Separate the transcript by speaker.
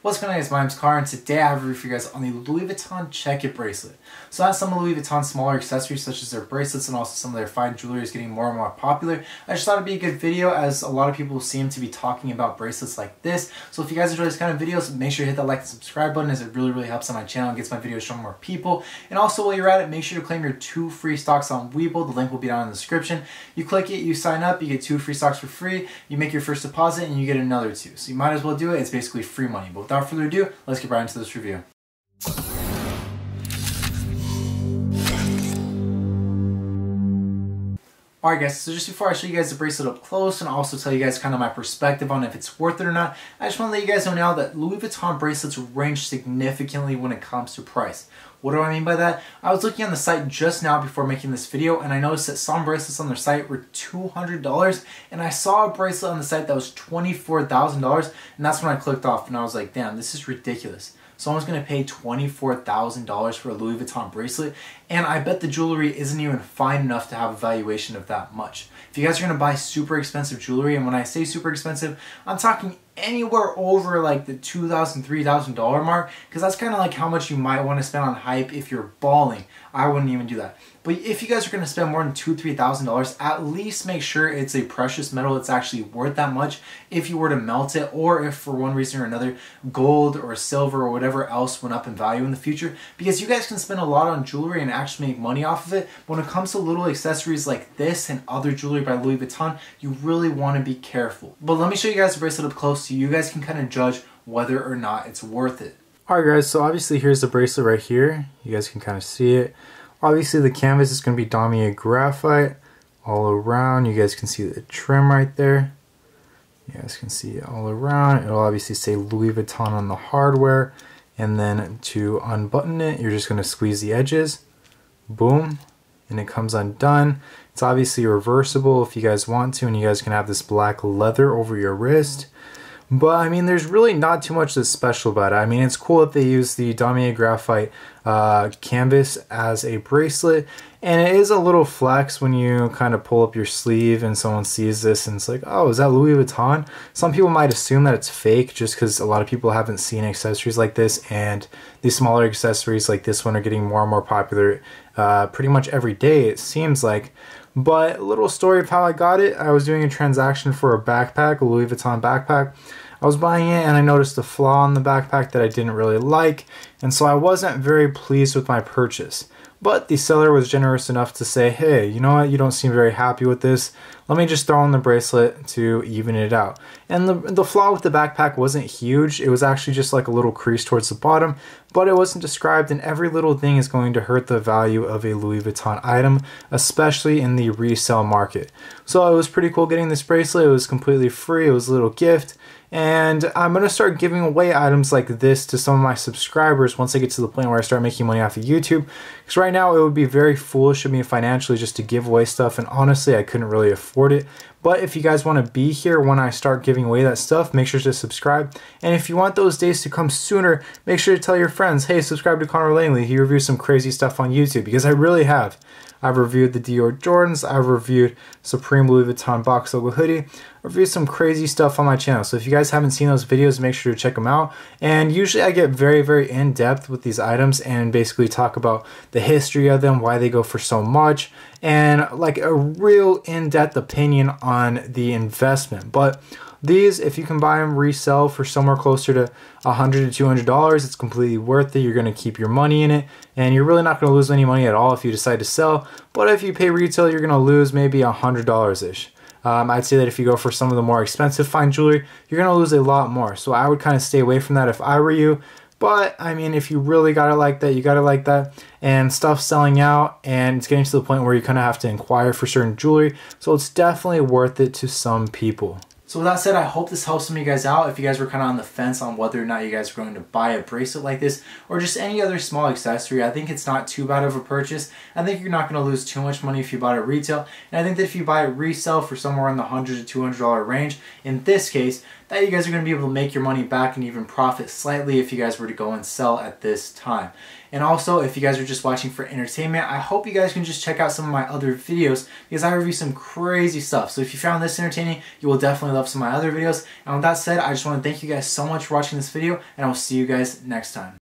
Speaker 1: What's going on, guys? My name's Car, and today I have a review for you guys on the Louis Vuitton Check It bracelet. So as some of Louis Vuitton's smaller accessories such as their bracelets and also some of their fine jewelry is getting more and more popular, I just thought it'd be a good video as a lot of people seem to be talking about bracelets like this. So if you guys enjoy this kind of videos, make sure you hit that like and subscribe button as it really helps on my channel and gets my videos shown more people. And also while you're at it, make sure to claim your 2 free stocks on Webull. The link will be down in the description. You click it, you sign up, you get 2 free stocks for free, you make your first deposit and you get another 2. So you might as well do it. It's basically free money. But without further ado, let's get right into this review. Alright guys, so just before I show you guys the bracelet up close and also tell you guys kind of my perspective on if it's worth it or not, I just want to let you guys know now that Louis Vuitton bracelets range significantly when it comes to price. What do I mean by that? I was looking on the site just now before making this video and I noticed that some bracelets on their site were $200 and I saw a bracelet on the site that was $24,000 and that's when I clicked off and I was like, damn, this is ridiculous. Someone's going to pay $24,000 for a Louis Vuitton bracelet, and I bet the jewelry isn't even fine enough to have a valuation of that much. If you guys are going to buy super expensive jewelry, and when I say super expensive, I'm talking anywhere over like the $2,000, $3,000 mark, because that's kind of like how much you might want to spend on hype if you're balling. I wouldn't even do that. But if you guys are going to spend more than $2,000, $3,000, at least make sure it's a precious metal that's actually worth that much if you were to melt it, or if for one reason or another gold or silver or whatever else went up in value in the future. Because you guys can spend a lot on jewelry and actually make money off of it. But when it comes to little accessories like this and other jewelry by Louis Vuitton, you really want to be careful. But let me show you guys the bracelet up close so you guys can kind of judge whether or not it's worth it. Alright guys, so obviously here's the bracelet right here. You guys can kind of see it. Obviously the canvas is going to be Damier graphite all around. You guys can see the trim right there. You guys can see it all around. It'll obviously say Louis Vuitton on the hardware. And then to unbutton it, you're just going to squeeze the edges. Boom. And it comes undone. It's obviously reversible if you guys want to, and you guys can have this black leather over your wrist. But I mean, there's really not too much that's special about it. I mean, it's cool that they use the Damier graphite canvas as a bracelet, and it is a little flex when you kind of pull up your sleeve and someone sees this and it's like, oh, is that Louis Vuitton? Some people might assume that it's fake just because a lot of people haven't seen accessories like this, and these smaller accessories like this one are getting more and more popular pretty much every day, it seems like. But a little story of how I got it. I was doing a transaction for a backpack, a Louis Vuitton backpack. I was buying it and I noticed a flaw in the backpack that I didn't really like, and so I wasn't very pleased with my purchase. But the seller was generous enough to say, hey, you know what, you don't seem very happy with this. Let me just throw in the bracelet to even it out. And the flaw with the backpack wasn't huge. It was actually just like a little crease towards the bottom, but it wasn't described, and every little thing is going to hurt the value of a Louis Vuitton item, especially in the resale market. So it was pretty cool getting this bracelet. It was completely free. It was a little gift. And I'm going to start giving away items like this to some of my subscribers once I get to the point where I start making money off of YouTube. Because right now it would be very foolish of me financially just to give away stuff, and honestly I couldn't really afford it. But if you guys want to be here when I start giving away that stuff, make sure to subscribe. And if you want those days to come sooner, make sure to tell your friends, hey, subscribe to Connor Langley. He reviews some crazy stuff on YouTube, because I really have. I've reviewed the Dior Jordans, I've reviewed Supreme Louis Vuitton box logo hoodie, I've reviewed some crazy stuff on my channel. So if you guys haven't seen those videos, make sure to check them out. And usually I get very in-depth with these items and basically talk about the history of them, why they go for so much, and like a real in-depth opinion on the investment. But these, if you can buy them resell for somewhere closer to $100 to $200, it's completely worth it. You're going to keep your money in it, and you're really not going to lose any money at all if you decide to sell. But if you pay retail, you're going to lose maybe $100-ish. I'd say that if you go for some of the more expensive fine jewelry, you're going to lose a lot more. So I would kind of stay away from that if I were you. But I mean, if you really got it like that, you got it like that. And stuff's selling out, and it's getting to the point where you kind of have to inquire for certain jewelry. So it's definitely worth it to some people. So with that said, I hope this helps some of you guys out. If you guys were kind of on the fence on whether or not you guys are going to buy a bracelet like this or just any other small accessory, I think it's not too bad of a purchase. I think you're not going to lose too much money if you bought it retail. And I think that if you buy it resale for somewhere in the $100 to $200 range, in this case, that you guys are going to be able to make your money back and even profit slightly if you guys were to go and sell at this time. And also, if you guys are just watching for entertainment, I hope you guys can just check out some of my other videos because I review some crazy stuff. So if you found this entertaining, you will definitely love some of my other videos. And with that said, I just want to thank you guys so much for watching this video, and I will see you guys next time.